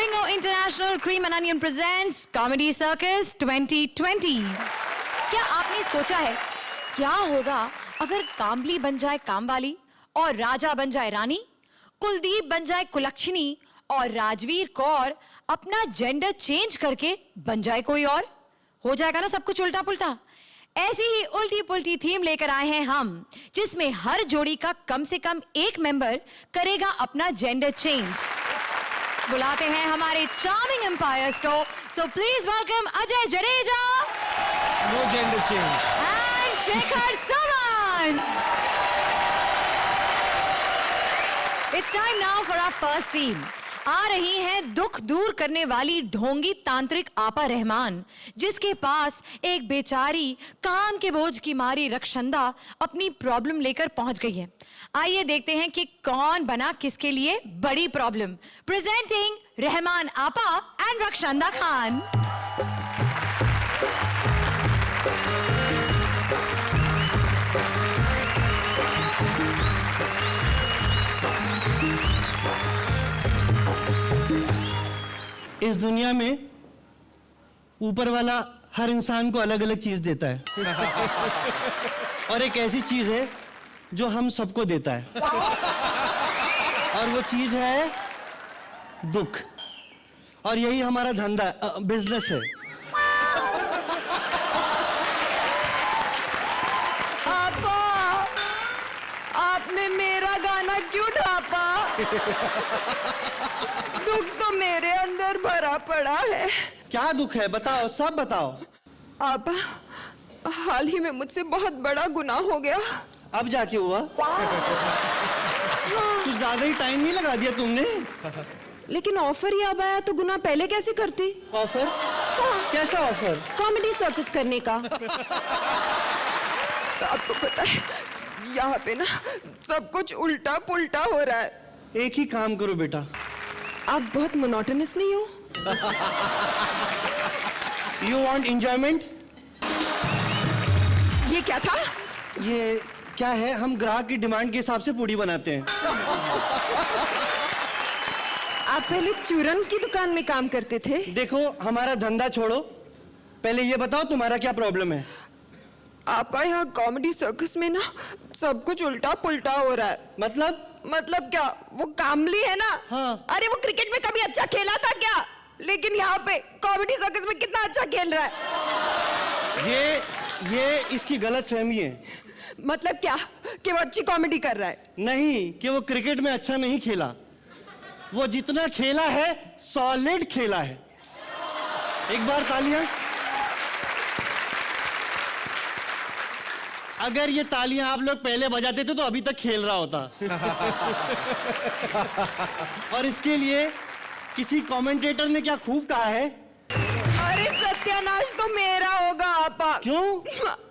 Bingo International Cream and Onion presents Comedy Circus 2020. क्या आपने सोचा है क्या होगा अगर कामली बन जाए कामवाली और राजा बन जाए रानी, कुलदीप बन जाए कुलक्षणी और राजवीर कौर अपना जेंडर चेंज करके बन जाए कोई और? हो जाएगा ना सब कुछ उल्टा पुल्टा। ऐसी ही उल्टी पुल्टी थीम लेकर आए हैं हम, जिसमें हर जोड़ी का कम से कम एक मेंबर करेगा अपना जेंडर चेंज। बुलाते हैं हमारे चार्मिंग एम्पायर्स को। So please welcome Ajay Jadeja, no gender change, and Shekhar Suman. It's time now for our first team. आ रही हैं दुख दूर करने वाली ढोंगी तांत्रिक आपा रहमान, जिसके पास एक बेचारी काम के बोझ की मारी रक्षंदा अपनी प्रॉब्लम लेकर पहुंच गई है। आइए देखते हैं कि कौन बना किसके लिए बड़ी प्रॉब्लम। प्रेजेंटिंग रहमान आपा एंड रक्षंदा खान। इस दुनिया में ऊपर वाला हर इंसान को अलग अलग चीज देता है और एक ऐसी चीज है जो हम सबको देता है और वो चीज है दुख। और यही हमारा धंधा बिजनेस है। आपा, आपने मेरा गाना क्यों ढापा? दुख तो मेरे अंदर भरा पड़ा है। क्या दुख है बताओ, सब बताओ। आपा, हाल ही में मुझसे बहुत बड़ा गुनाह हो गया। अब जाके हुआ? कुछ ज्यादा ही टाइम नहीं लगा दिया तुमने? लेकिन ऑफर ही अब आया तो गुनाह पहले कैसे करती? ऑफर? कैसा ऑफर? कॉमेडी सर्कस करने का। तो आपको पता है यहाँ पे ना सब कुछ उल्टा पुल्टा हो रहा है। एक ही काम करो बेटा। आप बहुत मोनोटोनस नहीं हो? You want enjoyment? ये क्या था? ये क्या है? हम ग्राहक की डिमांड के हिसाब से पूड़ी बनाते हैं। आप पहले चूरन की दुकान में काम करते थे? देखो हमारा धंधा छोड़ो, पहले ये बताओ तुम्हारा क्या प्रॉब्लम है? आपा, यहाँ कॉमेडी सर्कस में ना सब कुछ उल्टा पुल्टा हो रहा है। मतलब क्या? वो कामली है ना? हाँ। अरे वो क्रिकेट में कभी अच्छा खेला था क्या? लेकिन यहाँ पे कॉमेडी सर्कस में कितना अच्छा खेल रहा है। ये इसकी गलत फहमी है। मतलब क्या कि वो अच्छी कॉमेडी कर रहा है? नहीं कि वो क्रिकेट में अच्छा नहीं खेला, वो जितना खेला है सॉलिड खेला है। एक बार तालियां। अगर ये तालियां आप लोग पहले बजाते थे तो अभी तक खेल रहा होता। और इसके लिए किसी कमेंटेटर ने क्या खूब कहा है? अरे सत्यानाश तो मेरा होगा आपा। क्यों?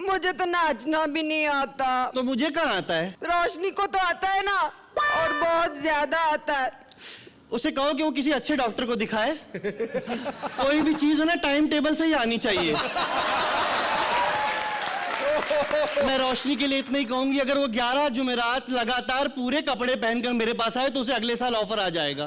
मुझे तो नाचना भी नहीं आता। तो मुझे कहाँ आता है? रोशनी को तो आता है ना, और बहुत ज्यादा आता है। उसे कहो कि वो किसी अच्छे डॉक्टर को दिखाए। कोई भी चीज है ना टाइम टेबल से ही आनी चाहिए। मैं रोशनी के लिए इतना ही कहूंगी, अगर वो 11 जुमेरात लगातार पूरे कपड़े पहनकर मेरे पास आए तो उसे अगले साल ऑफर आ जाएगा।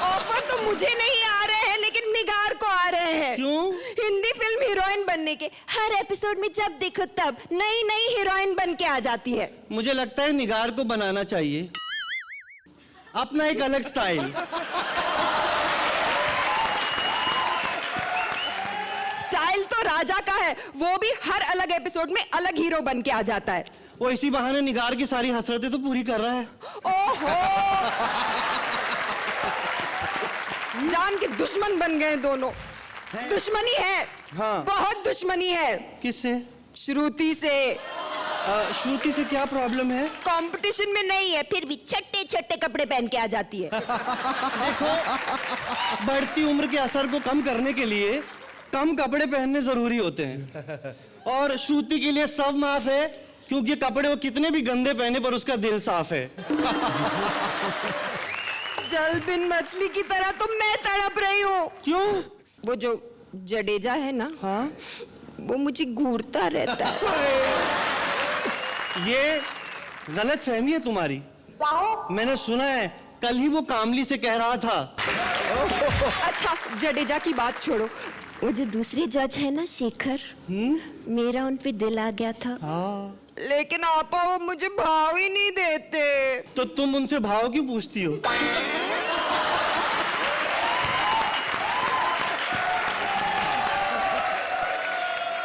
ऑफर तो मुझे नहीं आ रहे हैं, लेकिन निगार को आ रहे हैं। क्यों? हिंदी फिल्म हीरोइन बनने के हर एपिसोड में जब देखो तब नई नई हीरोइन बन के आ जाती है। मुझे लगता है निगार को बनाना चाहिए अपना एक अलग स्टाइल। स्टाइल तो राजा का है, वो भी हर अलग एपिसोड में अलग हीरो बन के आ जाता है। वो इसी बहाने निगार की सारी हसरतें तो पूरी कर रहा है। ओहो, जान के दुश्मन बन गए दोनों। दुश्मनी है। हाँ। बहुत दुश्मनी है। किससे? श्रुति से। श्रुति से क्या प्रॉब्लम है? कंपटीशन में नहीं है, फिर भी छट्टे छट्टे कपड़े पहन के आ जाती है। देखो, बढ़ती उम्र के असर को कम करने के लिए कम कपड़े पहनने जरूरी होते हैं। और श्रुति के लिए सब माफ है, क्योंकि कपड़े वो कितने भी गंदे पहने पर उसका दिल साफ है। जल बिन मछली की तरह तो मैं तड़प रही हूँ। क्यों? वो जो जडेजा है ना, हाँ, वो मुझे घूरता रहता है। ये गलत फहमी है तुम्हारी। मैंने सुना है कल ही वो कामली से कह रहा था अच्छा जडेजा की बात छोड़ो, वो जो दूसरे जज है ना शेखर, मेरा उन पे दिल आ गया था। लेकिन आपा वो मुझे भाव ही नहीं देते। तो तुम उनसे भाव क्यों पूछती हो?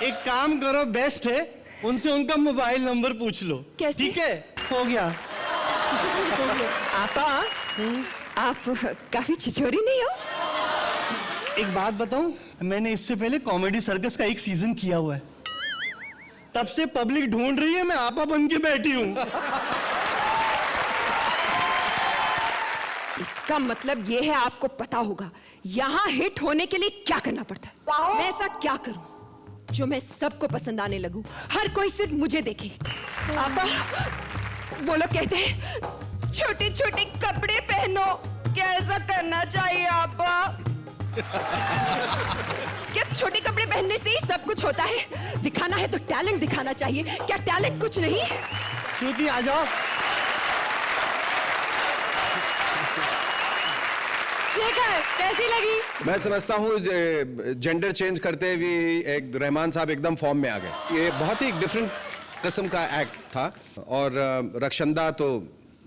एक काम करो, बेस्ट है, उनसे उनका मोबाइल नंबर पूछ लो। कैसे? ठीक है, हो गया। आपा आप काफी छिछोरी नहीं हो? एक बात बताऊं, मैंने इससे पहले कॉमेडी सर्कस का एक सीजन किया हुआ है। तब से पब्लिक ढूंढ रही है, मैं आपा बन के बैठी हूं। इसका मतलब ये है आपको पता होगा यहाँ हिट होने के लिए क्या करना पड़ता है। मैं ऐसा क्या करूं जो मैं सबको पसंद आने लगूं, हर कोई सिर्फ मुझे देखे। आपा वो लोग कहते हैं छोटे छोटे कपड़े पहनो, क्या ऐसा करना चाहिए आपा? क्या छोटे कपड़े पहनने से ही सब कुछ होता है? दिखाना है तो टैलेंट दिखाना चाहिए, क्या टैलेंट कुछ नहीं? श्रुति आ जाओ। शेखर कैसी लगी? मैं समझता हूँ जेंडर चेंज करते हुए एक रहमान साहब एकदम फॉर्म में आ गए। ये बहुत ही डिफरेंट किस्म का एक्ट था। और रक्षंदा तो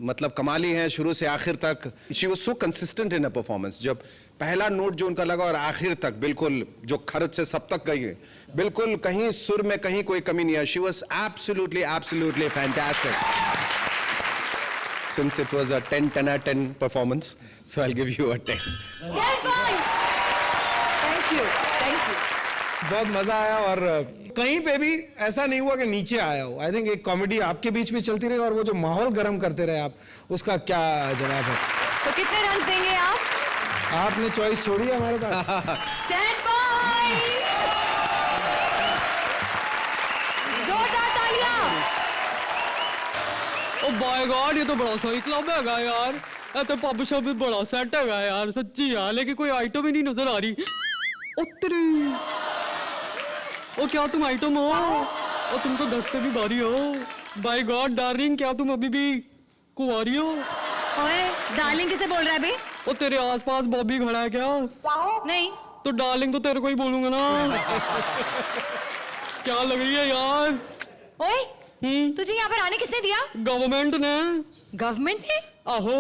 मतलब कमाली है शुरू से आखिर तक। She was so consistent in a performance. जब पहला नोट जो उनका लगा और आखिर तक बिल्कुल जो खर्च से सब तक गई, बिल्कुल कहीं सुर में कहीं कोई कमी नहीं है। She was absolutely fantastic. Since it was a 10 out of 10 performance, so I'll give you a 10. Thank you. बहुत मजा आया और कहीं पे भी ऐसा नहीं हुआ कि नीचे आया हो। आई थिंक एक कॉमेडी आपके बीच में चलती रही और वो जो माहौल गर्म करते रहे आप, उसका क्या जवाब है? तो कितने रन देंगे आप? आपने चॉइस छोड़ी है हमारे पास। Stand by. जोरदार तालियां। ओ बाय गॉड, ये तो बड़ा सही क्लब है यार। ये तो पब शॉप भी बड़ा सेट है यार, सच्ची यार। लेकिन कोई आइटम ही नहीं नजर आ रही। उत्तरी ओ क्या तुम आइटम हो? ओ तुम तो 10 पे भी भारी हो। बाय गॉड डार्लिंग, क्या तुम अभी भी कुंवारी हो? ओए डार्लिंग किसे बोल रहा है बे? ओ तेरे आसपास बॉबी खड़ा है क्या? नहीं तो डार्लिंग तो तेरे को ही बोलूंगा ना। क्या लग रही है यार? ओए तुझे यहाँ पर आने किसने दिया? गवर्नमेंट ने। गवर्नमेंट ने? आहो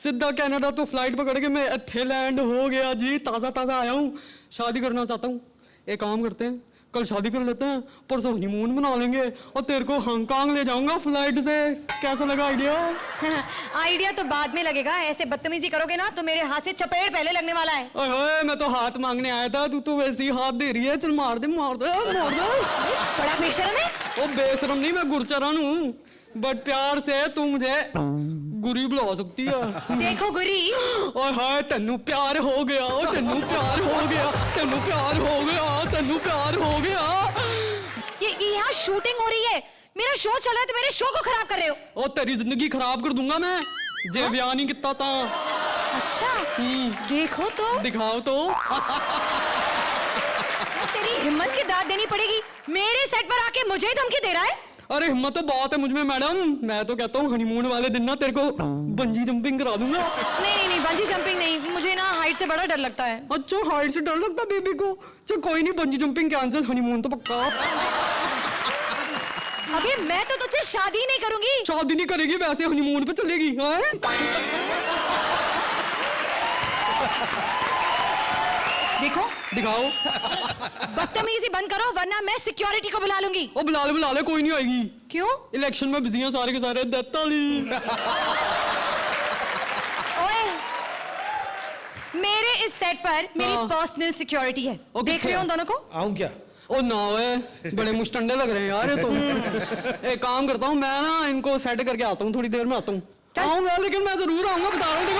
सीधा कनाडा तो फ्लाइट पकड़ के मैं इत्थे लैंड हो गया जी। ताज़ा आया हूँ, शादी करना चाहता हूँ। एक काम करते हैं, कल शादी कर लेते हैं, परसों हनीमून मना लेंगे और तेरे को हांगकांग ले जाऊंगा फ्लाइट से। कैसा लगा आइडिया? आइडिया तो बाद में लगेगा, ऐसे बदतमीजी करोगे ना तो मेरे हाथ से चपेट पहले लगने वाला है। ओए मैं तो हाथ मांगने आया था, तू तो वैसे ही हाथ दे रही है। चल मार दे। बड़ा बेशरम है। ओ बेशरम नहीं, मैं गुरचरण हूँ, बट प्यार से तू मुझे गुरी बुला सकती है। देखो गुरी। ओए हाय तेनू प्यार हो गया, ओ तेनू प्यार हो गया, तेनू प्यार हो गया, तेनू प्यार हो गया। ये यहाँ शूटिंग हो रही है, मेरा शो चल रहा है तो मेरे शो को खराब कर रहे हो। ओ तेरी जिंदगी खराब कर दूंगा मैं जे ब्याह नहीं किता ता। अच्छा देखो तो। दिखाओ तो। तेरी हिम्मत की दाद देनी पड़ेगी, मेरे सेट पर आके मुझे ही धमकी दे रहा है। अरे हिम्मत तो बहुत है मुझ में मैडम। मैं तो कहता हूँ हनीमून वाले दिन ना तेरे को बंजी जंपिंग करा दूंगा। नहीं बंजी जंपिंग नहीं, मुझे ना हाइट से बड़ा डर लगता है। अच्छा हाइट से डर लगता बेबी को? चल कोई नहीं, बंजी जंपिंग कैंसिल, हनीमून तो पक्का। अबे मैं तो तुझसे शादी नहीं करूंगी। शादी नहीं करेगी, वैसे हनीमून पे चलेगी। देखो दिखाओ। बदतमीजी बंद करो वरना मैं सिक्योरिटी को बुला लूंगी। ओ बुला ले, कोई नहीं आएगी। क्यों? इलेक्शन में बिजी हैं सारे के सारे। ओए मेरे इस सेट पर मेरी पर्सनल सिक्योरिटी है। देख रहे हो उन दोनों को? आऊं क्या? ओ ना ओए, बड़े मुस्टंडे लग रहे हैं यार ये तो। एक काम करता हूँ मैं ना, इनको सेट करके आता हूँ, थोड़ी देर में आता हूँ। आऊंगा, लेकिन मैं जरूर आऊंगा, बता रहा हूँ।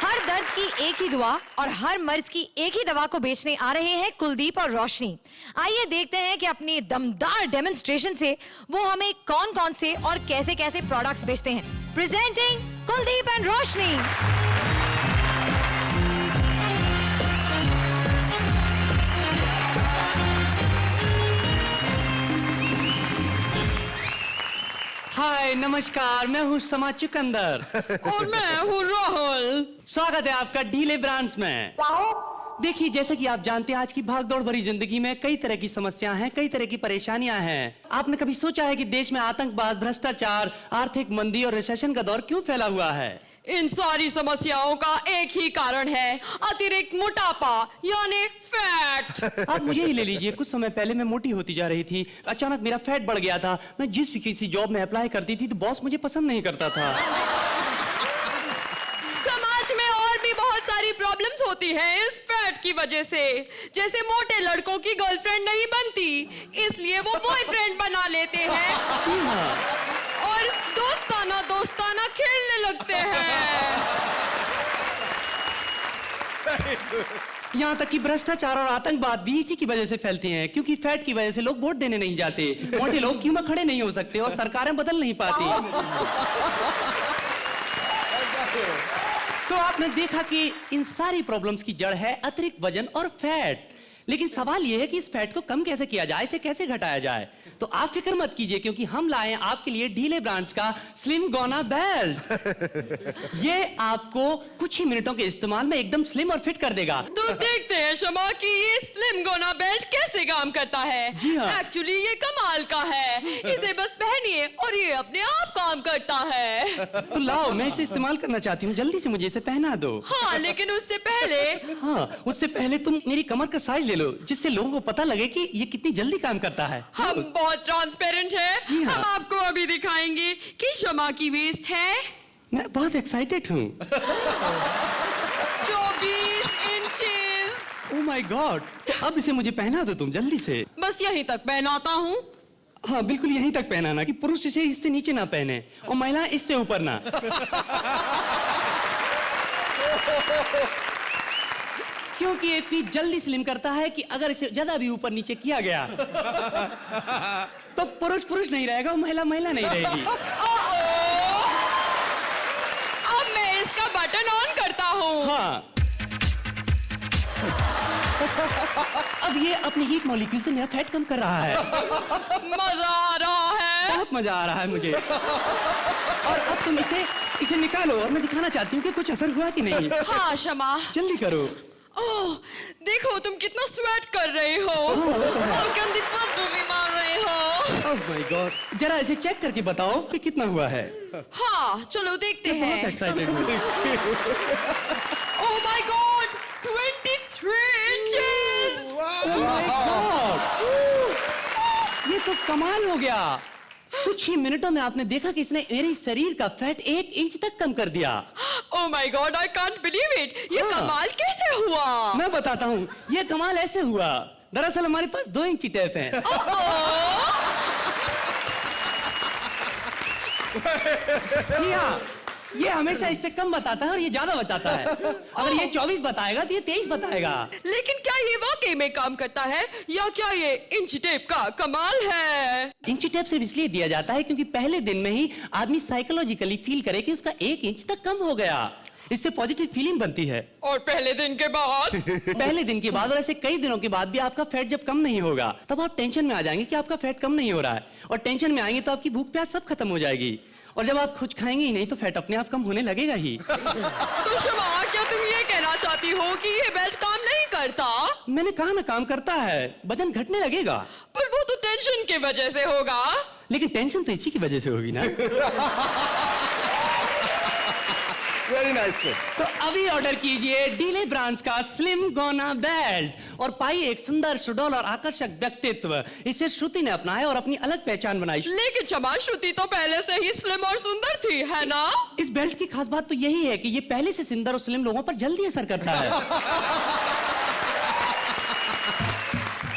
हर दर्द की एक ही दुआ और हर मर्ज की एक ही दवा को बेचने आ रहे हैं कुलदीप और रोशनी। आइए देखते हैं कि अपनी दमदार डेमोन्स्ट्रेशन से वो हमें कौन-कौन से और कैसे-कैसे प्रोडक्ट्स बेचते हैं। प्रेजेंटिंग कुलदीप एंड रोशनी। हाय नमस्कार, मैं हूँ समा चुकंदर। और मैं हूँ राहुल। स्वागत है आपका ढीले ब्रांड्स में। देखिए, जैसे कि आप जानते हैं, आज की भागदौड़ भरी जिंदगी में कई तरह की समस्याएं हैं, कई तरह की परेशानियां हैं। आपने कभी सोचा है कि देश में आतंकवाद, भ्रष्टाचार, आर्थिक मंदी और रिसेशन का दौर क्यों फैला हुआ है? इन सारी समस्याओं का एक ही कारण है, अतिरिक्त मोटापा यानी फैट। आप मुझे ही ले लीजिए, कुछ समय पहले मैं मोटी होती जा रही थी, अचानक मेरा फैट बढ़ गया था। मैं जिस भी किसी जॉब में अप्लाई करती थी तो बॉस मुझे पसंद नहीं करता था। समाज में और भी बहुत सारी प्रॉब्लम्स होती हैं इस फैट की वजह से। जैसे मोटे लड़कों की गर्लफ्रेंड नहीं बनती, इसलिए वो बॉयफ्रेंड बना लेते हैं। जी हाँ। और दोस्ताना दोस्ताना खेलने लगते हैं। यहाँ तक कि भ्रष्टाचार और आतंकवाद भी इसी की वजह से फैलते हैं, क्योंकि फैट की वजह से लोग वोट देने नहीं जाते, मोटे लोग क्यों में खड़े नहीं हो सकते और सरकारें बदल नहीं पाती। तो आपने देखा कि इन सारी प्रॉब्लम्स की जड़ है अतिरिक्त वजन और फैट। लेकिन सवाल यह है कि इस फैट को कम कैसे किया जाए, इसे कैसे घटाया जाए। तो आप फिक्र मत कीजिए, क्योंकि हम लाए हैं आपके लिए ढीले ब्रांड्स का स्लिम गोना बेल्ट। ये आपको कुछ ही मिनटों के इस्तेमाल में एकदम स्लिम और फिट कर देगा। तो देखते हैं शमा कि ये स्लिम गोना बेल्ट कैसे काम करता है। जी हाँ। एक्चुअली ये कमाल का है, इसे बस पहनिए और ये अपने आप काम करता है। तो लाओ, मैं इसे इस्तेमाल करना चाहती हूँ, जल्दी से मुझे इसे पहना दो। हाँ, लेकिन उससे पहले तुम मेरी कमर का साइज ले लो, जिससे लोगों को पता लगे कि ये कितनी जल्दी काम करता है। हम बहुत ट्रांसपेरेंट हैं। जी हाँ। हम आपको अभी दिखाएंगे कि शमा की वेस्ट है मैं बहुत एक्साइटेड हूँ। 24 इंचेस। Oh my God! तो अब इसे मुझे पहना दो तुम जल्दी से। बस यहीं तक पहनाता हूँ। हाँ, बिल्कुल यहीं तक पहनाना कि पुरुष इसे इससे नीचे ना पहने और महिला इससे ऊपर ना। क्योंकि ये इतनी जल्दी स्लिम करता है कि अगर इसे ज्यादा भी ऊपर नीचे किया गया तो पुरुष पुरुष नहीं रहेगा और महिला महिला नहीं रहेगी। अब मैं इसका बटन ऑन करता हूँ। हाँ। अब ये अपनी हीट मॉलिक्यूल से मेरा फैट कम कर रहा है। मजा आ रहा है। बहुत मजा आ रहा है मुझे। और अब तुम इसे निकालो और मैं दिखाना चाहती हूँ कि कुछ असर हुआ कि नहीं। हाँ शमा, जल्दी करो। ओह, देखो तुम कितना स्वेट कर रहे हो और गंदी बदबू भी मार रहे हो। Oh my God! जरा इसे चेक करके बताओ कि कितना हुआ है। हाँ, चलो देखते मैं बहुत हैं। एक्साइटेड हूँ। Oh my God, 23 inches. Oh my God! ये तो कमाल हो गया। कुछ ही मिनटों में आपने देखा कि इसने मेरे शरीर का फैट 1 इंच तक कम कर दिया। Oh my God, I can't believe it. ये हाँ। कमाल कैसे हुआ? मैं बताता हूँ, ये कमाल ऐसे हुआ। दरअसल हमारे पास 2 इंची टेप है। जी हाँ, ये हमेशा इससे कम बताता है और ये ज्यादा बताता है। अगर ये 24 बताएगा तो ये 23 बताएगा। लेकिन क्या ये वाकई में काम करता है या क्या ये इंच टेप का कमाल है? इंची टेप सिर्फ इसलिए दिया जाता है क्योंकि पहले दिन में ही आदमी साइकोलॉजिकली फील करे कि उसका 1 इंच तक कम हो गया। इससे पॉजिटिव फीलिंग बनती है। और पहले दिन के बाद? पहले दिन के बाद और ऐसे कई दिनों के बाद भी आपका फैट जब कम नहीं होगा तब आप टेंशन में आ जाएंगे कि आपका फैट कम नहीं हो रहा है, और टेंशन में आएंगे तो आपकी भूख प्यास सब खत्म हो जाएगी, और जब आप कुछ खाएंगे ही नहीं तो फैट अपने आप कम होने लगेगा ही। तो शमा, क्या तुम ये कहना चाहती हो कि ये बेल्ट काम नहीं करता? मैंने कहा ना, काम करता है, वजन घटने लगेगा। पर वो तो टेंशन की वजह से होगा। लेकिन टेंशन तो इसी की वजह से होगी ना। Very nice. तो अभी ऑर्डर कीजिए ढीले ब्रांड्स का स्लिम गोना बेल्ट और पाइए एक सुंदर सुडौल और आकर्षक व्यक्तित्व। इसे श्रुति ने अपनाया और अपनी अलग पहचान बनाई। लेकिन शमा, श्रुति तो पहले से ही स्लिम और सुंदर थी, है ना? इस बेल्ट की खास बात तो यही है कि ये पहले से सुंदर और स्लिम लोगों पर जल्दी असर करता है।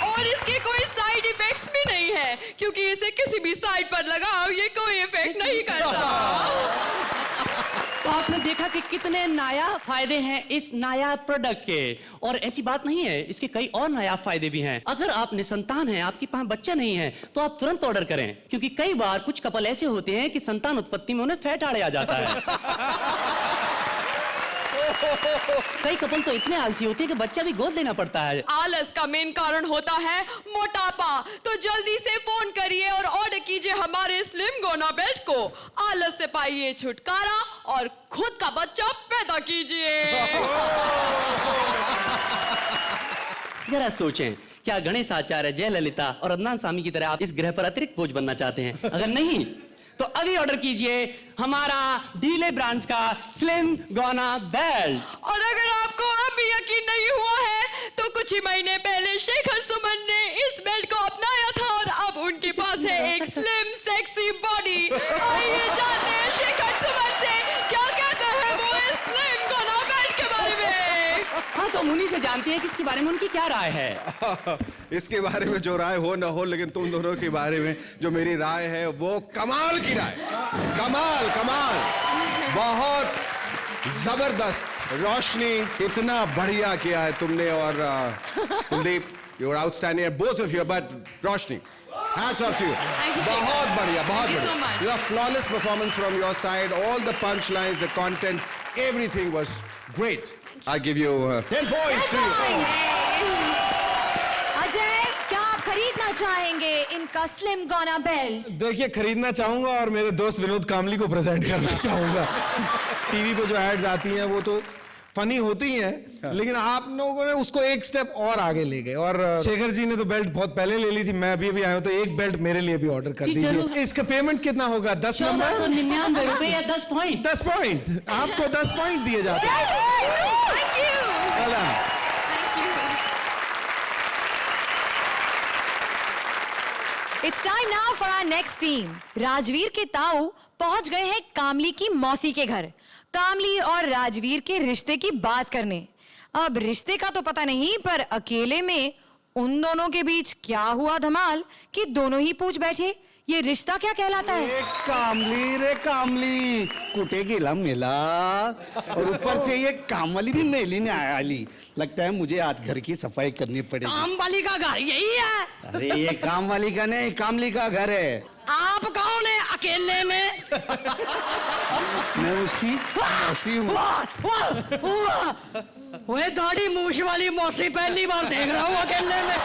और इसके कोई साइड इफेक्ट्स भी नहीं है, क्योंकि इसे किसी भी साइड पर लगाओ ये कोई इफेक्ट नहीं करता। तो आपने देखा कि कितने नायाब फायदे हैं इस नायाब प्रोडक्ट के, और ऐसी बात नहीं है, इसके कई और नायाब फायदे भी हैं। अगर आप निसंतान हैं, आपके पास बच्चा नहीं है, तो आप तुरंत ऑर्डर करें, क्योंकि कई बार कुछ कपल ऐसे होते हैं कि संतान उत्पत्ति में उन्हें फैट आड़े आ जाता है। कई कपल तो इतने आलसी होते हैं कि बच्चा भी गोद लेना पड़ता है। आलस का मेन कारण होता है मोटापा। तो जल्दी से फोन करिए और ऑर्डर कीजिए हमारे स्लिम गोना बेल्ट को। आलस से पाइए छुटकारा और खुद का बच्चा पैदा कीजिए। जरा सोचें, क्या गणेश आचार्य, जयललिता और अदनान सामी की तरह आप इस ग्रह पर अतिरिक्त बोझ बनना चाहते हैं? अगर नहीं तो अभी ऑर्डर कीजिए हमारा डीले ब्रांच का स्लिम गोना बेल्ट। और अगर आपको अब भी यकीन नहीं हुआ है तो कुछ ही महीने पहले शेखर सुमन ने इस बेल्ट को अपनाया था और अब उनके पास है एक स्लिम सेक्सी बॉडी। आइए जानते हैं शेखर सुमन से क्या कहते हैं वो इस स्लिम गोना बेल्ट के बारे में। हाँ, तो हम उन्हीं से जानते हैं कि इसके बारे में उनकी क्या राय है। इसके बारे में जो राय हो ना हो, लेकिन तुम दोनों के बारे में जो मेरी राय है वो कमाल की राय। कमाल कमाल, बहुत जबरदस्त। रोशनी, इतना बढ़िया किया है तुमने। और Kuldeep, you are outstanding both of you, but Roshni, hats off to you. बहुत बढ़िया, बहुत बढ़िया। You have flawless performance from your side. All the punchlines, the content, everything was great. I give you 10 points to you. Ajay, क्या आप खरीदना चाहेंगे इनका slim gonna belt? देखिए, खरीदना चाहूंगा और मेरे दोस्त विनोद कामली को प्रेजेंट करना चाहूंगा। टीवी पे जो एड्स आती हैं वो तो फनी होती हैं, लेकिन आप लोगों ने उसको एक स्टेप और आगे ले गए। और शेखर जी ने तो बेल्ट बहुत पहले ले ली थी, मैं अभी आया हूं, तो एक बेल्ट मेरे लिए भी ऑर्डर कर दीजिए। इसका पेमेंट कितना होगा? 10 नंबर 1499 रुपए या 10 पॉइंट? 10 पॉइंट। आपको 10 पॉइंट दिए जाते हैं। Thank you. Well done. Thank you. It's time now for our next team. Rajveer के ताऊ पहुंच गए हैं कामली की मौसी के घर, कामली और राजवीर के रिश्ते की बात करने। अब रिश्ते का तो पता नहीं, पर अकेले में उन दोनों के बीच क्या हुआ धमाल कि दोनों ही पूछ बैठे ये रिश्ता क्या कहलाता है। कामली रे कामली, कुटे गेला मेला, और ऊपर से ये कामवाली भी मेली ने आली। लगता है मुझे आज घर की सफाई करनी पड़ेगी। काम वाली का घर यही है। अरे ये कामवाली का नहीं, कामली का घर है। आप कौन है अकेले में? मैं उसकी मौसी हूँ। वो दाढ़ी मूछ वाली मौसी पहली बार देख रहा हूँ अकेले में।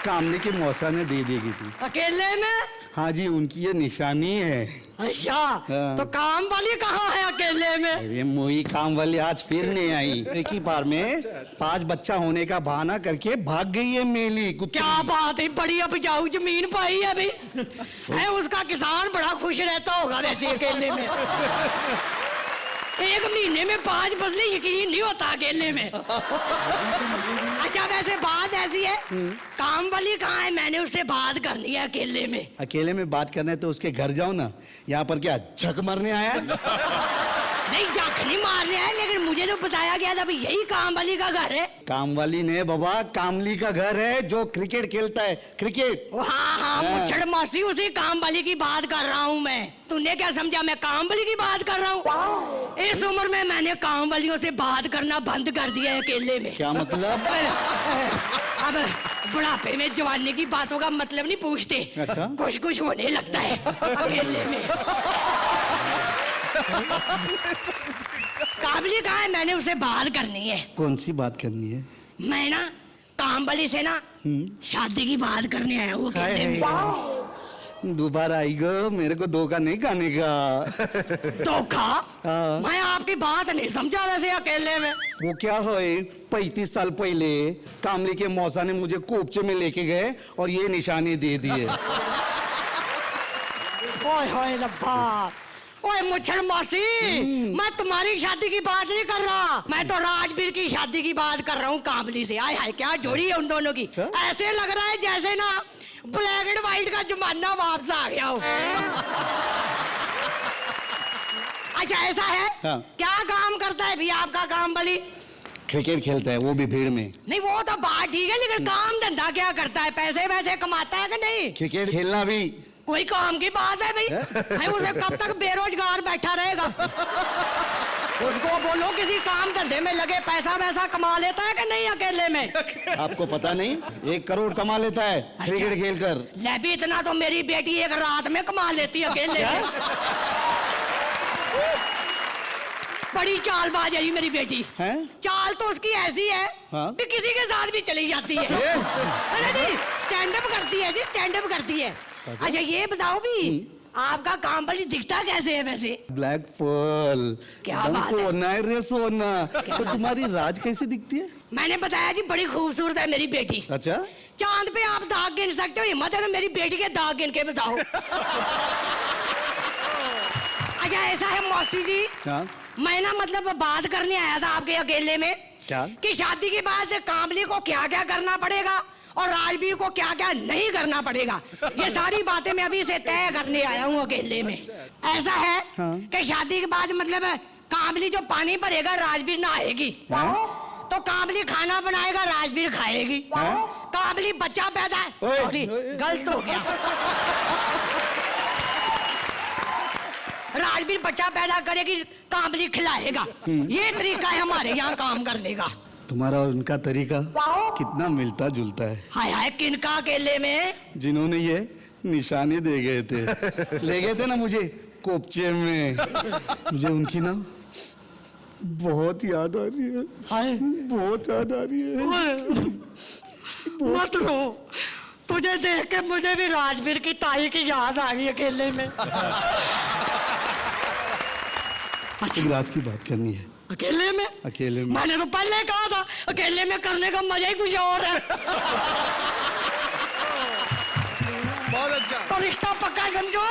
कामली की मौसा ने दे देगी थी। अकेले में? हाँ जी, उनकी ये निशानी है। अच्छा, हाँ। तो काम वाली कहाँ है अकेले में? अरे मोई काम वाली आज फिर नहीं आई। एक ही बार में 5 बच्चा होने का बहाना करके भाग गई है मेली कुत्ती। क्या बात है, बड़ी उपजाऊ जमीन पाई है अभी। है, उसका किसान बड़ा खुश रहता होगा वैसे अकेले में। एक महीने में 5 फसलें यकीन नहीं होता अकेले में। अच्छा, वैसे बात ऐसी है, काम वाली कहाँ है? मैंने उससे बात करनी है अकेले में। अकेले में बात करना है तो उसके घर जाओ ना। यहाँ पर क्या झक मारने आया? नहीं, जख नहीं मारने है, लेकिन मुझे तो बताया गया था यही काम वाली का घर है। काम वाली ने बाबा, कामली का घर है जो क्रिकेट खेलता है, क्रिकेट। हाँ, मुच्छड़ मासी, उसी काम वाली की बात कर रहा हूँ मैं। तूने क्या समझा मैं काम वाली की बात कर रहा हूँ? इस उम्र में मैंने काम वालियों से बात करना बंद कर दिया है अकेले में। क्या मतलब? अब बुढ़ापे में जवानी की बातों का मतलब नहीं पूछते। अच्छा? कुछ कुछ होने लगता है अकेले में। काबली कहाँ है? मैंने उसे बात करनी है। कौन सी बात करनी है? मैं ना काम वाली से ना शादी की बात करने आया हूँ अकेले में। दोबारा आई गो, मेरे को धोखा नहीं खाने का। धोखा? हाँ। मैं आपकी बात नहीं समझा वैसे अकेले में। वो क्या है, 35 साल पहले कामली के मौसा ने मुझे कोपचे में लेके गए और ये निशानी दे दिए। ओए होए रब्बा, ओए मुच्छड़ मौसी, मैं तुम्हारी शादी की बात नहीं कर रहा, मैं तो राजवीर की शादी की बात कर रहा हूँ कामली से। आय हाय, क्या जोड़ी है उन दोनों की। ऐसे लग रहा है जैसे ना ब्लैक एंड व्हाइट का जमाना वापस आ गया हो। अच्छा, ऐसा है? हाँ। क्या काम करता है भी आपका काम वाली? क्रिकेट खेलता है, वो भी भीड़ में। नहीं, वो तो बात ठीक है, लेकिन काम धंधा क्या करता है? पैसे वैसे कमाता है कि नहीं? क्रिकेट खेलना भी कोई काम की बात है भाई? भाई, उसे कब तक बेरोजगार बैठा रहेगा? उसको बोलो किसी काम धंधे में लगे, पैसा वैसा कमा लेता है कि नहीं अकेले में? आपको पता नहीं, 1 करोड़ कमा लेता है क्रिकेट खेलकर। ले भी, इतना तो मेरी बेटी एक रात में कमा लेती है अकेले में। बड़ी चालबाज है जी मेरी बेटी। हैं? चाल तो उसकी ऐसी है हाँ? कि किसी के साथ भी चली जाती है। अरे जी स्टैंड अप करती है जी, स्टैंड अप करती है। अच्छा ये बताओ भी आपका कामवाली दिखता कैसे है वैसे? Black pearl. क्या एकदम बात है? सोना है रे सोना। तो तुम्हारी राज कैसी दिखती है? मैंने बताया जी बड़ी खूबसूरत है मेरी बेटी। अच्छा, चांद पे आप दाग गिन सकते हो, हिम्मत है तो मेरी बेटी के दाग गिन के बताओ। अच्छा ऐसा है मौसी जी, हाँ? मैं ना मतलब बात करने आया था आपके अकेले में क्या? कि शादी के बाद कामली को क्या क्या करना पड़ेगा और राजवीर को क्या क्या नहीं करना पड़ेगा। ये सारी बातें मैं अभी से तय करने आया हूँ अकेले में। ऐसा है कि शादी के बाद मतलब कामली जो पानी भरेगा राजवीर नहाएगी, तो कामली खाना बनाएगा राजवीर खाएगी, कामली बच्चा पैदा सॉरी गलत हो गया, राजवीर बच्चा पैदा करेगी, कामली खिलाएगा। ये तरीका है हमारे यहाँ काम करने का। तुम्हारा और उनका तरीका कितना मिलता जुलता है। हाय हाय किनका अकेले में? जिन्होंने ये निशाने दे गए थे, ले गए थे ना मुझे कोपचे में, मुझे उनकी ना बहुत याद आ रही है, बहुत याद आ रही है। मत रो, तुझे देख के मुझे भी राजवीर की ताई की याद आ गई अकेले में। तुम राज की बात करनी है अकेले में? अकेले में। मैंने तो पहले कहा था अकेले में करने का मजा ही कुछ और है। बहुत अच्छा। तो रिश्ता पक्का समझो।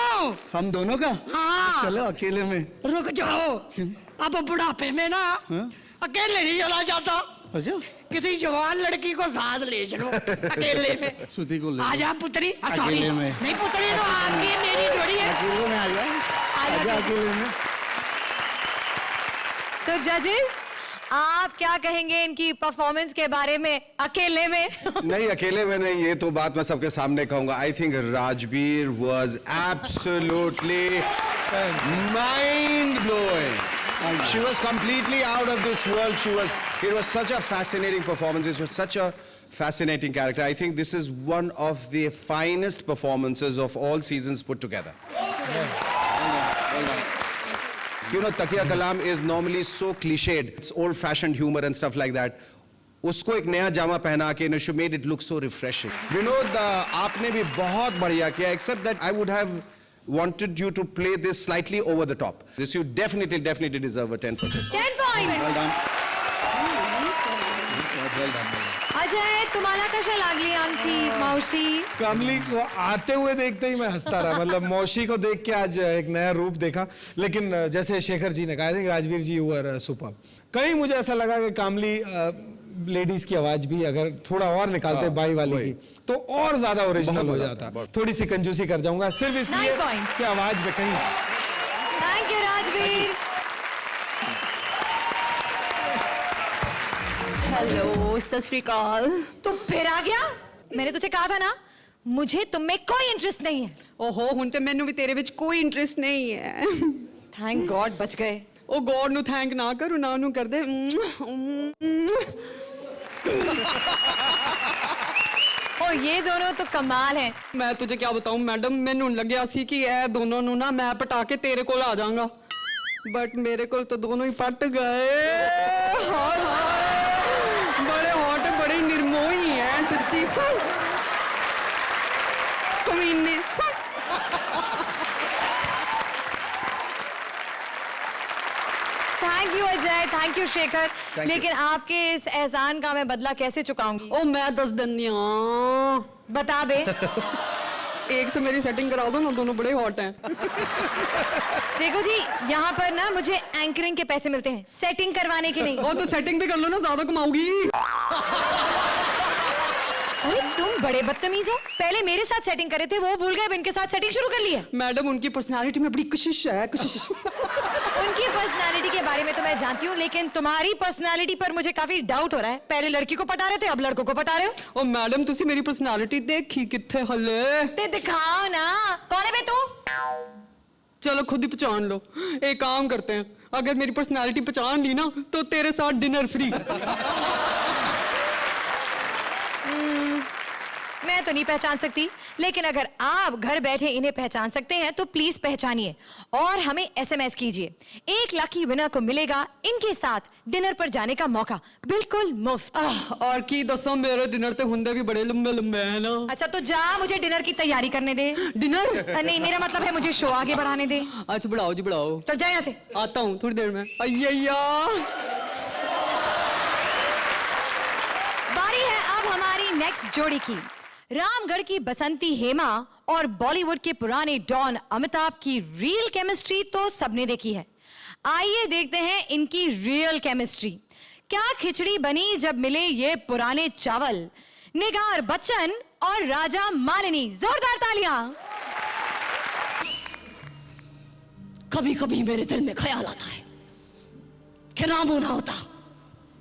हम दोनों का? हाँ। चलो अकेले में। रुक जाओ, अब बुढ़ापे में ना अकेले नहीं चला जाता, अच्छा, किसी जवान लड़की को साथ ले चलो अकेले में। श्रुति को ले आजा पुत्री, सॉरी अकेले में। नहीं पुत्री तो आपकी मेरी जोड़ी है। अकेले में आ जा, आजा अकेले में। तो जजेस आप क्या कहेंगे इनकी परफॉर्मेंस के बारे में अकेले में? नहीं अकेले में नहीं, ये तो बात मैं सबके सामने कहूंगा। I think Rajveer was absolutely mind blowing. She was completely out of this world. It was such a fascinating performance. It was such a fascinating character. I think this is one of the finest performances of all seasons put together. You know, Takiya Kalam is normally so cliched. It's old-fashioned humor and stuff like that. उसको एक नया जामा पहना के she made it look so refreshing. Vinod, आपने भी बहुत बढ़िया किया, except that I would have wanted you to play this slightly over the top. This you definitely deserve a 10 for this. 10 points. Well done. Ajay तुम्हाला कशा लागली आमची मावशी? कमली को आते हुए देखते ही मैं हंसता रहा, मतलब मौसी को देख के आज एक नया रूप देखा। लेकिन जैसे शेखर जी ने कहा था, राजवीर जी वर सुपर। कहीं मुझे ऐसा लगा कि कामली लेडीज की आवाज भी अगर थोड़ा और निकालते बाई वाली की तो और ज्यादा ओरिजिनल हो जाता। थोड़ी सी कंजूसी कर जाऊंगा सिर्फ इसलिए कि आवाज में कहीं। Thank you Rajveer. हेलो सत श्री अकाल। तू फिर आ गया? मैंने तुझे कहा था ना मुझे तुम में कोई इंटरेस्ट नहीं है। ओहो हुन ते मैनू भी तेरे विच कोई इंटरेस्ट नहीं है। थैंक गॉड बच गए। ओ गॉड नु थैंक ना करू, ना नु कर दे। ओ ये दोनों तो कमाल हैं। मैं तुझे क्या बताऊं मैडम, मैनू लग्या सी कि ए दोनों नु ना मैं पटा के तेरे कोल आ जाऊंगा, बट मेरे कोल तो दोनों ही पट गए। हाय हाय बड़े हॉट, बड़े निर्मोही हैं सच्ची कमीने। Thank you Ajay, thank you Shekhar, लेकिन आपके इस एहसान का मैं बदला कैसे चुकाऊंगी? ओ मैं 10 दिन बता बे। एक से मेरी सेटिंग करा दो ना, दोनों बड़े हॉट हैं। देखो जी यहाँ पर ना मुझे एंकरिंग के पैसे मिलते हैं, सेटिंग करवाने के नहीं। ओ तो सेटिंग भी कर लो ना, ज्यादा कमाओगी। अरे तुम बड़े बदतमीज हो, पहले मेरे साथ सेटिंग करे थे, वो भूल गए, इनके साथ सेटिंग शुरू कर ली है। मैडम उनकी पर्सनालिटी में बड़ी कशिश है, कशिश। उनकी पर्सनालिटी के बारे में तो मैं जानती हूँ, लेकिन तुम्हारी पर्सनालिटी पर मुझे काफी डाउट हो रहा है। पहले लड़की को पटा रहे थे, अब लड़कों को पटा रहे हो। ओ मैडम तुसी मेरी पर्सनालिटी देखी किथे हले? ते दिखाओ ना, कौन है बे तू? चलो खुद ही पहचान लो। एक काम करते हैं, अगर मेरी पर्सनालिटी पहचान ली ना तो तेरे साथ डिनर फ्री। मैं मैं तो नहीं पहचान सकती, लेकिन अगर आप घर बैठे इन्हें पहचान सकते हैं तो प्लीज पहचानिए और हमें SMS कीजिए। एक लकी विनर को मिलेगा इनके साथ डिनर पर जाने का मौका, बिल्कुल मुफ्त। और की दसा मेरे डिनर ते हुंदे भी बड़े लंबे लंबे हैं ना। अच्छा तो जा, मुझे डिनर की तैयारी करने दे। डिनर? नहीं, मेरा मतलब है मुझे शो आगे बढ़ाने दे। अच्छा बढ़ाओ जी बढ़ाओ। चल जा यहाँ से। आता हूँ थोड़ी देर में। अय्या बारी है अब हमारी नेक्स्ट जोड़ी की। रामगढ़ की बसंती हेमा और बॉलीवुड के पुराने डॉन अमिताभ की रियल केमिस्ट्री तो सबने देखी है। आइए देखते हैं इनकी रियल केमिस्ट्री। क्या खिचड़ी बनी जब मिले ये पुराने चावल। निगार बच्चन और राजा मालिनी, जोरदार तालियां। कभी कभी मेरे दिल में ख्याल आता है कि रामू ना होता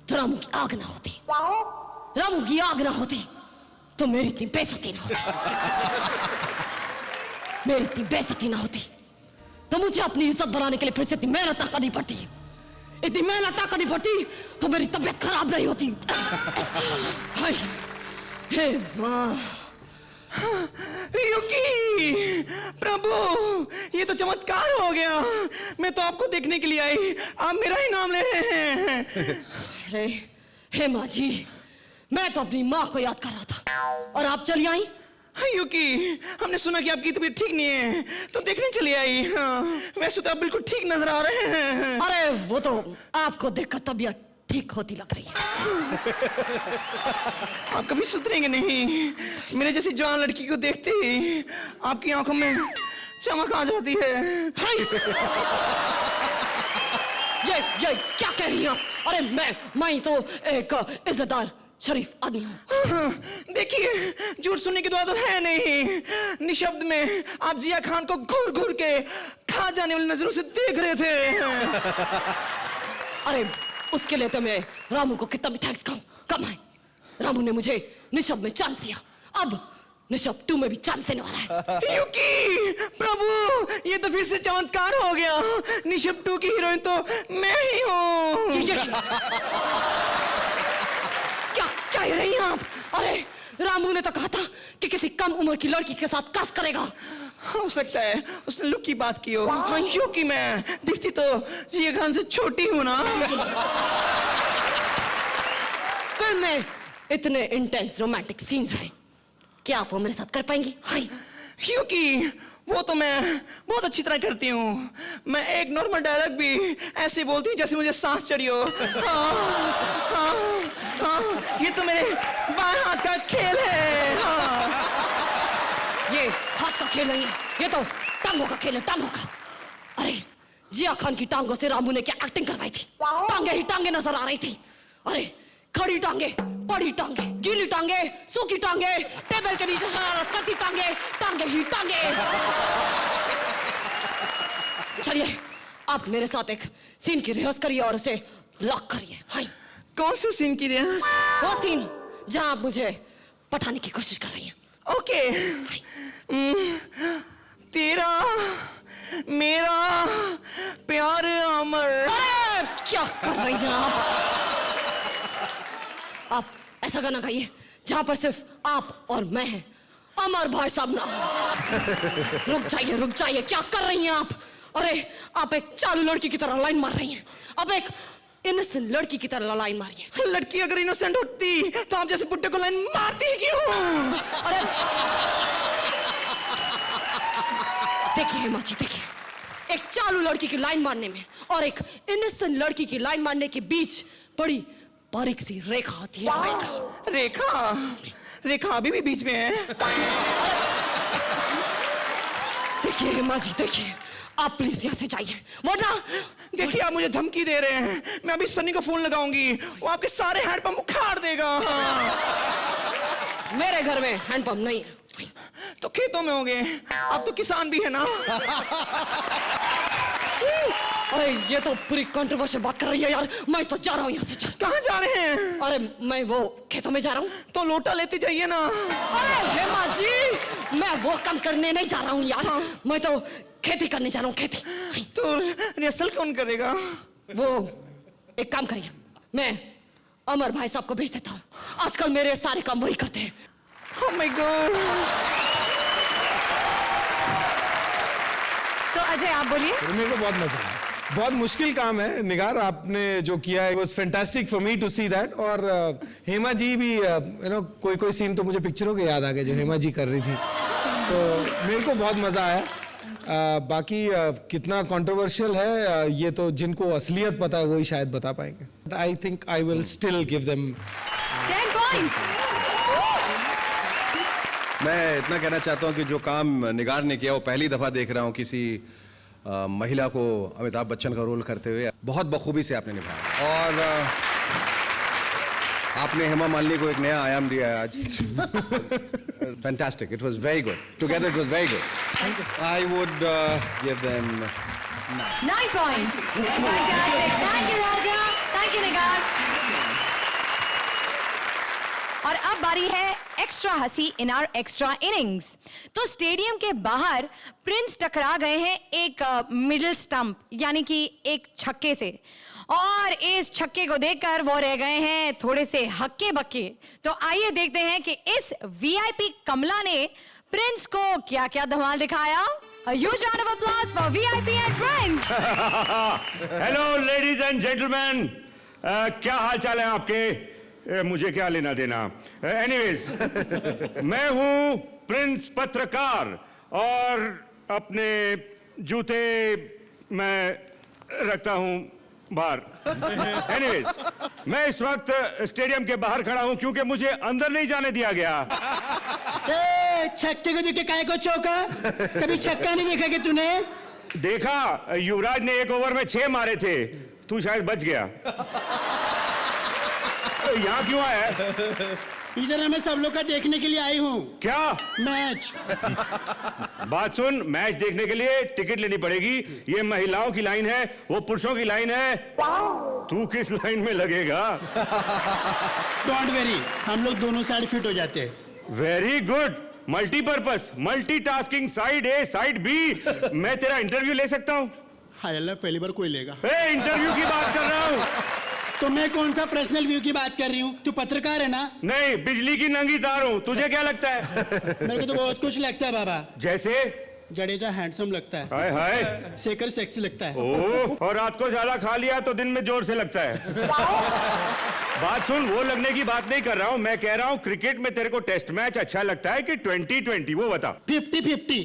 तो रामू की आग ना होती, रामू की आग ना होती तो मेरी इतनी बेइज्जती ना होती, मेरी इतनी बेइज्जती ना होती तो मुझे अपनी इज्जत बनाने के लिए फिर से इतनी मेहनत ना करनी पड़ती, इतनी मेहनत ना करनी पड़ती तो मेरी तबीयत खराब नहीं होती। हाय हे माँ। युकी, प्रभु ये तो चमत्कार हो गया। मैं तो आपको देखने के लिए आई, आप मेरा ही नाम ले रहे हैं। अरे हे माँ जी, मैं तो अपनी माँ को याद कर रहा था और आप चली आई। युकी, हमने सुना कि आपकी तबीयत ठीक नहीं है तो देखने चली आई। हाँ, वैसे तो आप बिल्कुल ठीक नजर आ रहे हैं। अरे वो तो आपको देखकर तबीयत ठीक होती लग रही है। आप कभी सुधरेंगे नहीं। मेरे जैसी जवान लड़की को देखते ही आपकी आंखों में चमक आ जाती है। ये क्या कह रही हैं आप? अरे मैं तो एक इज्जतदार शरीफ आदमी हूँ। देखिए, झूठ सुनने की तो आदत है नहीं। निशब्द में आप जिया खान को घूर घूर के खा जाने वाली नजरों से देख रहे थे। अरे उसके लिए तो मैं रामू को कितना भी थैंक्स कहूँ कम है। रामू ने मुझे निशब्द में चांस दिया, अब निशब्द 2 में भी चांस देने वाला है। युकी, प्रभु ये तो फिर से चमत्कार हो गया। निशब्द 2 की हीरोइन तो मैं ही हूँ। क्या कह रही हैं आप? अरे रामू ने तो कहा था कि किसी कम उम्र की लड़की के साथ कास्ट करेगा। हो सकता है उसने लुक की बात की हो। हाँ, युकी मैं दिखती तो जिया खान से छोटी हूँ ना। फिल्म में इतने इंटेंस रोमांटिक सीन्स हैं, क्या आप वो मेरे साथ कर पाएंगी? हाँ क्योंकि वो तो मैं बहुत अच्छी तरह करती हूँ। मैं एक नॉर्मल डायलॉग भी ऐसे बोलती हूँ जैसे मुझे सांस चढ़ी हो। हाँ, हाँ, हाँ, ये तो मेरे बाएं हाथ का खेल है। हाँ। ये हाथ का खेल नहीं है, ये तो टांगों का खेल है, टांगों का। अरे जिया खान की टांगों से रामू ने क्या एक्टिंग करवाई थी। टांगे ही टांगे नजर आ रही थी। अरे खड़ी टांगे, बड़ी टांगे, गीली टांगे, सूखी टांगे, टेबल के नीचे शरारत करती टांगे, टांगे ही टांगे। चलिए आप मेरे साथ एक सीन की रिहर्स करिए और उसे लॉक करिए। हाँ। कौन से सीन की रिहर्स? वो सीन जहां आप मुझे पटाने की कोशिश कर रही हैं। ओके। तेरा मेरा प्यार अमर। क्या कर रही हैं आप ऐसा गाना गाइए जहां पर सिर्फ आप और मैं हैं, अमर भाई साहब ना। रुक जाइए, क्या कर रही हैं आप? अरे आप एक चालू लड़की की तरह लाइन मार रही हैं, अब एक इनोसेंट लड़की की तरह लाइन मारिए। लड़की अगर इनोसेंट होती तो आप जैसे बुड्ढे को लाइन मारती क्यों? अरे देखिए हेमा जी, देखिए, एक चालू लड़की की लाइन मारने में और एक इनोसेंट लड़की की लाइन मारने के बीच बड़ी बारीक सी रेखा होती है। रेखा अभी भी बीच में है। देखिए हेमा जी, देखिए, आप प्लीज यहाँ से जाइए, वरना देखिए आप मुझे धमकी दे रहे हैं। मैं अभी सनी को फोन लगाऊंगी, वो आपके सारे हैंडपंप उखाड़ देगा। मेरे घर में हैंडपंप नहीं है। तो खेतों में होंगे, आप तो किसान भी है ना। अरे ये तो पूरी कंट्रोवर्शियल बात कर रही है यार। मैं तो जा रहा हूँ यहाँ से। चल। कहाँ जा रहे हैं? अरे मैं वो खेतों में जा रहा हूँ। तो लोटा लेते जाइए ना। अरे हेमा जी, मैं वो काम करने नहीं जा रहा हूँ यार। हाँ। मैं तो खेती करने जा रहा हूँ, खेती। तो रिहर्सल कौन करेगा? वो एक काम करिए, मैं अमर भाई साहब को भेज देता हूँ, आजकल मेरे सारे काम वही करते हैं। Oh my God. तो अजय आप बोलिए। मेरे को बहुत मजा आया, बहुत मुश्किल काम है निगार, आपने जो किया है was fantastic for me to see that. और हेमा जी भी यू नो कोई सीन तो मुझे पिक्चरों के याद आ गए जो हेमा जी कर रही थी, तो मेरे को बहुत मजा आया। बाकी कितना कंट्रोवर्शियल है ये तो जिनको असलियत पता है वही शायद बता पाएंगे। I think I will still give them 10 points। मैं इतना कहना चाहता हूं कि जो काम निगार ने किया वो पहली दफा देख रहा हूं किसी महिला को अमिताभ बच्चन का रोल करते हुए। बहुत बखूबी से आपने निभाया और आपने हेमा मालिनी को एक नया आयाम दिया है आज। Fantastic, it was very good, together it was very good. I would give them 9 points। Fantastic. Thank you Raja, thank you निगार। और अब बारी है एक्स्ट्रा हंसी इन आवर एक्स्ट्रा इनिंग्स। तो स्टेडियम के बाहर प्रिंस टकरा गए हैं एक मिडिल स्टंप यानी कि एक छक्के से, और इस छक्के को देखकर वो रह गए हैं थोड़े से हक्के बक्के। तो आइए देखते हैं कि इस वीआईपी कमला ने प्रिंस को क्या क्या धमाल दिखाया। A huge round of applause for VIP and Prince। Hello ladies and gentleman, क्या हाल चाल है आपके? मुझे क्या लेना देना। एनीवेज मैं हूं प्रिंस पत्रकार और अपने जूते मैं रखता हूं बाहर। एनीवेज मैं इस वक्त स्टेडियम के बाहर खड़ा हूं क्योंकि मुझे अंदर नहीं जाने दिया गया। छक्के को देख के काहे को चौका? कभी छक्का नहीं देखा कि तूने? देखा, युवराज ने 1 ओवर में 6 मारे थे, तू शायद बच गया। यहाँ क्यों आया है? इधर मैं सब लोग का देखने के लिए आई हूँ। क्या मैच? बात सुन, मैच देखने के लिए टिकट लेनी पड़ेगी। ये महिलाओं की लाइन है, वो पुरुषों की लाइन है। तू किस लाइन में लगेगा? डोंट वेरी, हम लोग दोनों साइड फिट हो जाते हैं। Very good, multipurpose, multitasking, side A side B. मैं तेरा इंटरव्यू ले सकता हूँ? हाय अल्लाह, पहली बार कोई लेगा। इंटरव्यू की बात कर रहा हूँ। तो मैं कौन सा पर्सनल व्यू की बात कर रही हूँ? तू पत्रकार है ना? नहीं, बिजली की नंगी तार हूँ। तुझे क्या लगता है? मेरे को तो बहुत कुछ लगता है बाबा। जैसे? जडेजा हैंडसम लगता है। हाय हाय। शेखर सेक्सी लगता है। ओह, और रात को ज्यादा खा लिया तो दिन में जोर से लगता है। बात सुन, वो लगने की बात नहीं कर रहा हूँ, मैं कह रहा हूँ क्रिकेट में तेरे को टेस्ट मैच अच्छा लगता है कि 2020? वो बता। 50-50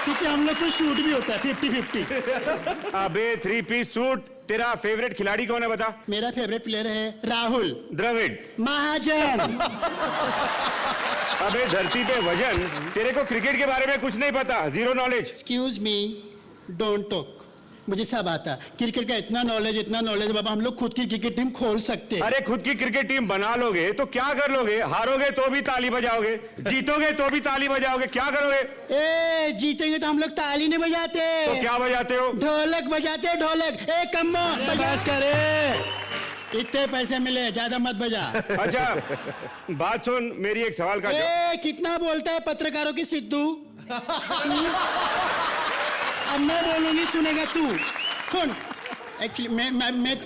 क्योंकि हम लोग को शूट भी होता है 50-50। अबे 3 पीस सूट, तेरा फेवरेट खिलाड़ी कौन है बता? मेरा फेवरेट प्लेयर है राहुल द्रविड़ महाजन। अबे धरती पे वजन, तेरे को क्रिकेट के बारे में कुछ नहीं पता, zero knowledge. Excuse me, don't talk, मुझे सब आता। क्रिकेट का इतना नॉलेज बाबा, हम लोग खुद की क्रिकेट टीम खोल सकते। अरे खुद की क्रिकेट टीम बना लोगे तो क्या कर लोगे? हारोगे तो भी ताली बजाओगे, जीतोगे तो भी ताली बजाओगे, क्या करोगे? ए जीतेंगे तो हम लोग ताली नहीं बजाते। तो क्या बजाते हो? ढोलक बजाते, ढोलक। ए कम्मो बजास करे, इतने पैसे मिले, ज्यादा मत बजा। अच्छा बात सुन, मेरी एक सवाल का कितना बोलता है पत्रकारों की सिद्धू? अब मैं बोलूंगी, सुनेगा तू। सुन, एक्चुअली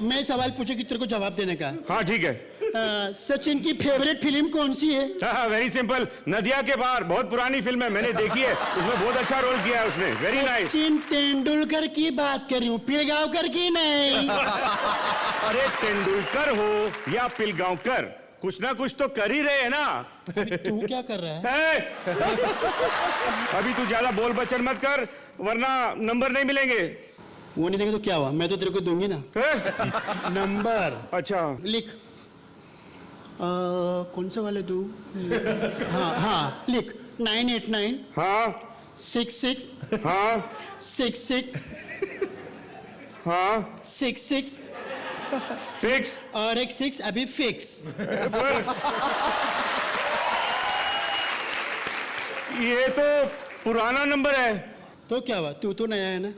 मैं सवाल पूछे कि तेरे को जवाब देने का। हाँ ठीक है। सचिन की फेवरेट फिल्म कौन सी है? वेरी सिंपल, नदिया के पार, बहुत पुरानी फिल्म है, मैंने देखी है, उसमें बहुत अच्छा रोल किया है उसने। Very nice. सचिन तेंदुलकर की बात कर रही हूँ, पिलगांवकर की नहीं। अरे तेंदुलकर हो या पिलगांवकर, कुछ ना कुछ तो कर ही रहे हैं ना। तू क्या कर रहा है? अभी तू ज्यादा बोल बचन मत कर वरना नंबर नहीं मिलेंगे। वो नहीं देंगे तो क्या हुआ, मैं तो तेरे को दूंगी ना नंबर। अच्छा लिख। कौन सा वाले दू? हाँ लिख। 989। हाँ 66। हाँ 66। हाँ 66 फिक्स। और एक 6 अभी फिक्स। ये तो पुराना नंबर है। तो क्या हुआ, तू तो नया है ना।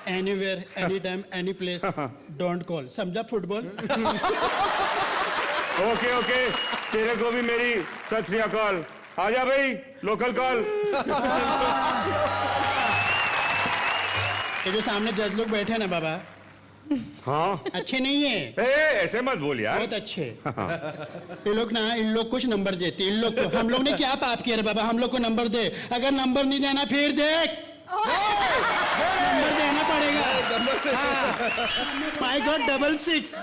Anywhere, any time, any place, don't call, समझा? फुटबॉल। ओके ओके, तेरे को भी मेरी सत श्री अकाल। आजा भाई, लोकल कॉल। ये जो सामने जज लोग बैठे ना बाबा, हाँ अच्छे नहीं है, ऐसे मत बोल यार। बहुत अच्छे। ये लोग ना, इन लोग कुछ नंबर देते, इन लोग को, हम लोग ने क्या पाप किया रे बाबा, हम लोग को नंबर दे, अगर नंबर नहीं देना फिर देख नंबर देना पड़ेगा। My God, 66।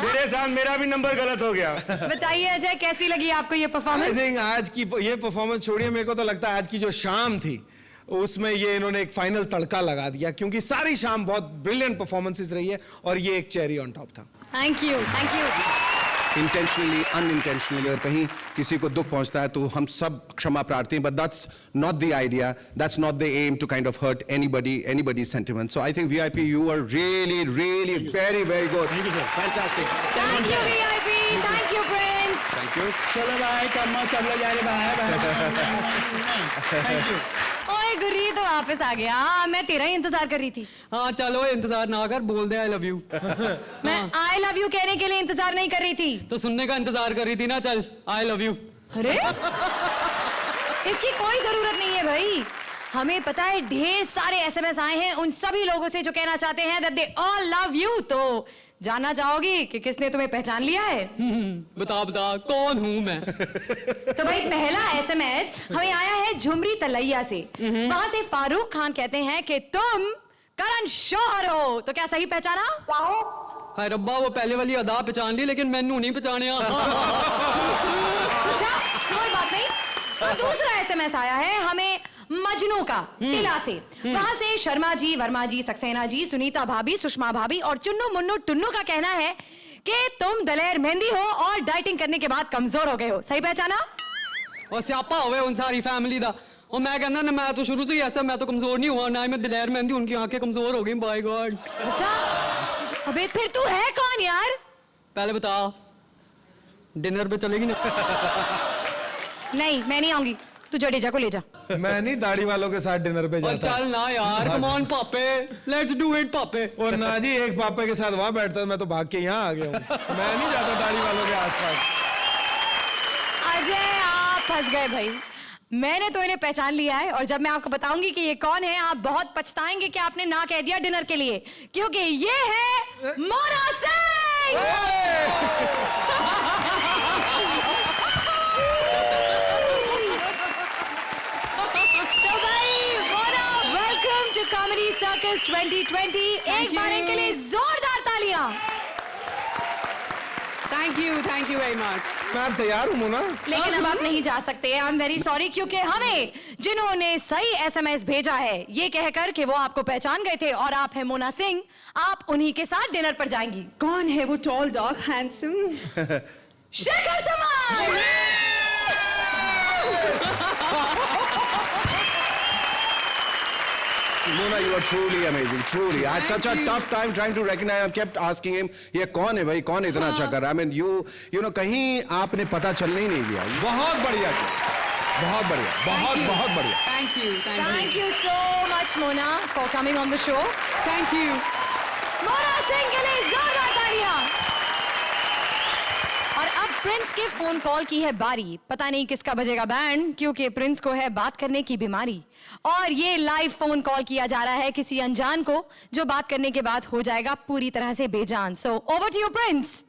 तेरे साथ मेरा भी नंबर गलत हो गया। बताइए अजय, कैसी लगी आपको ये आई परफॉर्मेंस? थिंक आज की ये परफॉर्मेंस छोड़िए, मेरे को तो लगता है आज की जो शाम थी उसमें ये इन्होंने एक फाइनल तड़का लगा दिया, क्योंकि सारी शाम बहुत ब्रिलियंट परफॉर्मेंसेस रही है और ये एक चेरी ऑन टॉप था। Thank you, thank you. Intentionally unintentionally और कहीं किसी को दुख पहुंचता है तो हम सब क्षमा प्रार्थी हैं, but that's not the idea, that's not the aim to kind of hurt anybody's sentiment. So I think VIP, you are really very good. Fantastic. Thank you VIP, thank you Prince. Thank you. चलो भाई, कम्मा सब लोग जा रहे bye. Thank you. ओए गुरी तो वापस आ गया। मैं तेरा ही इंतजार कर रही थी। हाँ चलो, इंतजार ना कर, बोल दे आई लव यू। मैं आई लव यू कहने के लिए इंतजार नहीं कर रही थी। तो सुनने का इंतजार कर रही थी ना, चल आई लव यू। अरे इसकी कोई जरूरत नहीं है भाई, हमें पता है ढेर सारे SMS आए हैं उन सभी लोगों से जो कहना चाहते हैं that they all love you। तो जानना चाहोगी कि किसने तुम्हें पहचान लिया है? बता बता, कौन हूँ मैं? तो भाई पहला SMS हमें आया है झुमरी तलैया से। वहां से फारूक खान कहते हैं कि तुम करण शौहर हो। तो क्या सही पहचाना? हाय रब्बा, वो पहले वाली अदा पहचान ली लेकिन मैनू नहीं पहचानिया। अच्छा कोई बात नहीं। तो दूसरा SMS आया है हमें मजनू का टिला से। वहां से शर्मा जी, वर्मा जी, सक्सेना जी, सुनीता भाभी, सुषमा भाभी और चुन्नू मुन्नू टुन्नू का कहना है कि तुम दलेर मेहंदी हो और डाइटिंग करने के बाद कमजोर हो गए हो। सही पहचाना? और स्यापा हुए उन सारी फैमिली दा। और मैं कहना ना, मैं तो शुरू से ही ऐसा, मैं तो कमजोर नहीं हुआ, ना ही मैं दिलेर मेहंदी, उनकी आंखें कमजोर हो गई। By god. अच्छा अबे फिर तू है कौन यार? पहले बता, डिनर पे चलेगी ना? नहीं मैं नहीं आऊंगी, तू जडेजा को ले जा। मैं नहीं दाढ़ी वालों के साथ डिनर पे और जाता। चल ना यार, कम ऑन पापे, लेट्स डू इट पापे। और ना जी, एक पापा के साथ वहां बैठता, मैं तो भाग के यहाँ आ गया हूँ। मैं नहीं जाता दाढ़ी वालों के आसपास। अजय आप फंस गए भाई, मैंने तो इन्हें पहचान लिया है और जब मैं आपको बताऊंगी कि ये कौन है आप बहुत पछताएंगे कि आपने ना कह दिया डिनर के लिए, क्योंकि ये है मोना सिंह। तो भाई Mona, welcome to comedy circus 2020। एक बार इनके लिए जोरदार तालियां। Thank you very much. मैं तैयार हूँ मोना। लेकिन अब आप नहीं जा सकते, आई एम वेरी सॉरी, क्योंकि हमें जिन्होंने सही SMS भेजा है ये कहकर कि वो आपको पहचान गए थे और आप हैं मोना सिंह, आप उन्हीं के साथ डिनर पर जाएंगी। कौन है वो टॉल डॉग हैंडसम? शेखर समाज। Mona, you are truly amazing, truly. I had such a tough time trying to recognize. I kept asking him, ये कौन है भाई, कौन इतना अच्छा कर रहा है? I mean, you know, कहीं आपने पता चलने ही नहीं दिया। बहुत बढ़िया किया, बहुत बढ़िया, बहुत बढ़िया। Thank you so much Mona for coming on the show. Thank you. Mona Singh के लिए जोरदार तालियां। और अब प्रिंस के फोन कॉल की है बारी। पता नहीं किसका बजेगा बैंड, क्योंकि प्रिंस को है बात करने की बीमारी और ये लाइव फोन कॉल किया जा रहा है किसी अनजान को, जो बात करने के बाद हो जाएगा पूरी तरह से बेजान। So over to you Prince.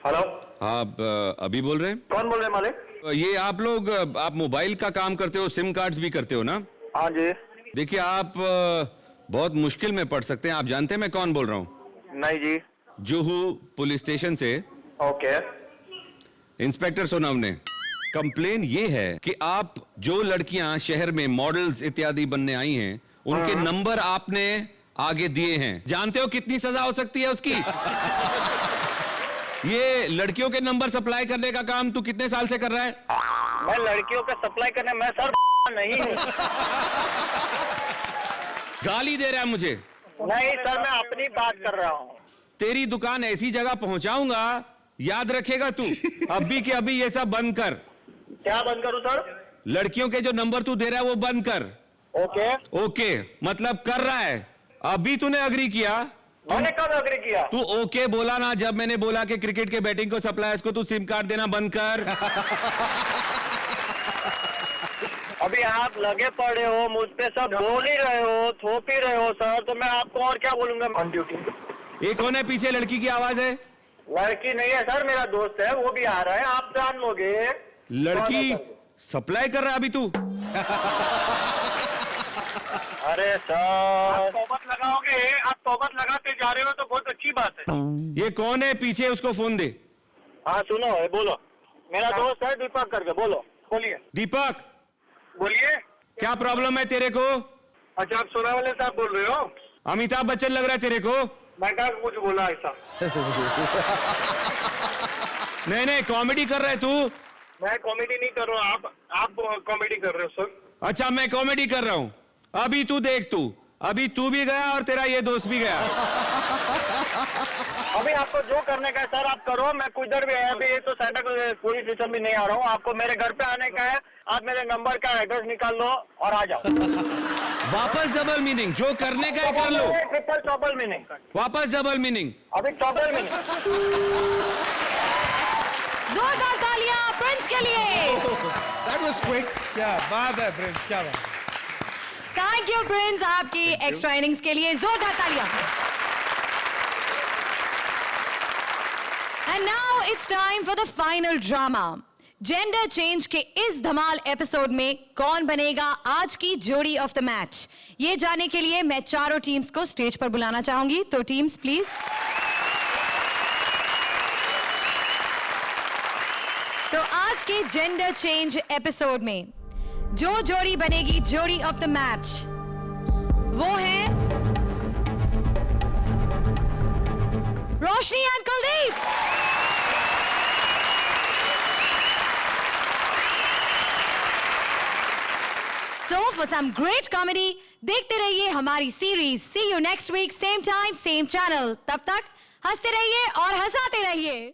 Hello, आप अभी बोल रहे हैं? कौन बोल रहे हैं मालिक? ये आप लोग, आप मोबाइल का काम करते हो, सिम कार्ड्स भी करते हो ना? हाँ जी। देखिए आप बहुत मुश्किल में पड़ सकते हैं। आप जानते हैं मैं कौन बोल रहा हूँ? नहीं जी। जुहू पुलिस स्टेशन से ओके। इंस्पेक्टर सोनव ने कंप्लेन ये है कि आप जो लड़कियां शहर में मॉडल्स इत्यादि बनने आई हैं उनके नंबर आपने आगे दिए हैं। जानते हो कितनी सजा हो सकती है उसकी? ये लड़कियों के नंबर सप्लाई करने का काम तू कितने साल से कर रहा है? मैं लड़कियों का सप्लाई करने, मैं सर नहीं हूँ। गाली दे रहा है मुझे? नहीं सर, मैं अपनी बात कर रहा हूँ। तेरी दुकान ऐसी जगह पहुंचाऊंगा, याद रखेगा तू। अभी के अभी ये सब बंद कर। क्या बंद करूँ सर? लड़कियों के जो नंबर तू दे रहा है वो बंद कर। ओके। ओके मतलब कर रहा है। अभी तूने अग्री किया? मैंने कब अग्री किया? तू ओके बोला ना जब मैंने बोला कि क्रिकेट के बैटिंग को सप्लायर्स को तू सिम कार्ड देना बंद कर। अभी आप लगे पड़े हो, मुझ पे सब बोल ही रहे हो, थोप ही रहे हो सर, तो मैं आपको और क्या बोलूंगा ऑन ड्यूटी। ये कौन है पीछे? लड़की की आवाज है। लड़की नहीं है सर, मेरा दोस्त है, वो भी आ रहा है, आप जान लोगे। लड़की सप्लाई कर रहा है अभी तू? अरे सर, आप तोबत लगाओगे, आप तोबत लगाते जा रहे हो तो बहुत अच्छी बात है। ये कौन है पीछे? उसको फोन दे। हाँ सुनो, बोलो। मेरा दोस्त है दीपक करके, बोलो, बोलिए। दीपक, बोलिए। क्या प्रॉब्लम है तेरे को? अच्छा, आप सोनावाले साहब बोल रहे हो? अमिताभ बच्चन लग रहा है तेरे को। मैं क्या कुछ बोला ऐसा? नहीं, कॉमेडी कर रहा है तू। मैं कॉमेडी नहीं कर रहा हूँ, आप कॉमेडी कर रहे हो सर। अच्छा, मैं कॉमेडी कर रहा हूँ। अभी तू देख, अभी तू भी गया और तेरा ये दोस्त भी गया। अभी आपको जो करने का है सर आप करो, मैं किधर भी है अभी, ये तो सेंटर पुलिस स्टेशन भी नहीं आ रहा हूँ, आपको मेरे घर पे आने का है। आप मेरे नंबर का एड्रेस निकाल लो और आ जाओ। वापस डबल मीनिंग, जो करने का है कर लो। ट्रिपल डबल मीनिंग, वापस डबल मीनिंग, अभी डबल मीनिंग। जोरदार तालियां प्रिंस के लिए। That was quick. क्या बात है प्रिंस, क्या बात। थैंक यू प्रिंस, आपकी एक्स्ट्रा इनिंग्स के लिए जोरदार तालियां। And now it's time for the final drama. Gender change के इस धमाल एपिसोड में कौन बनेगा आज की जोड़ी ऑफ द मैच, ये जानने के लिए मैं चारों टीम्स को स्टेज पर बुलाना चाहूंगी। तो टीम्स प्लीज। तो आज के जेंडर चेंज एपिसोड में जो जोड़ी बनेगी जोड़ी ऑफ द मैच, वो है Roshni and Kuldeep. So for some great comedy, देखते रहिए हमारी series. See you next week, same time, same channel। तब तक हंसते रहिए और हंसाते रहिए।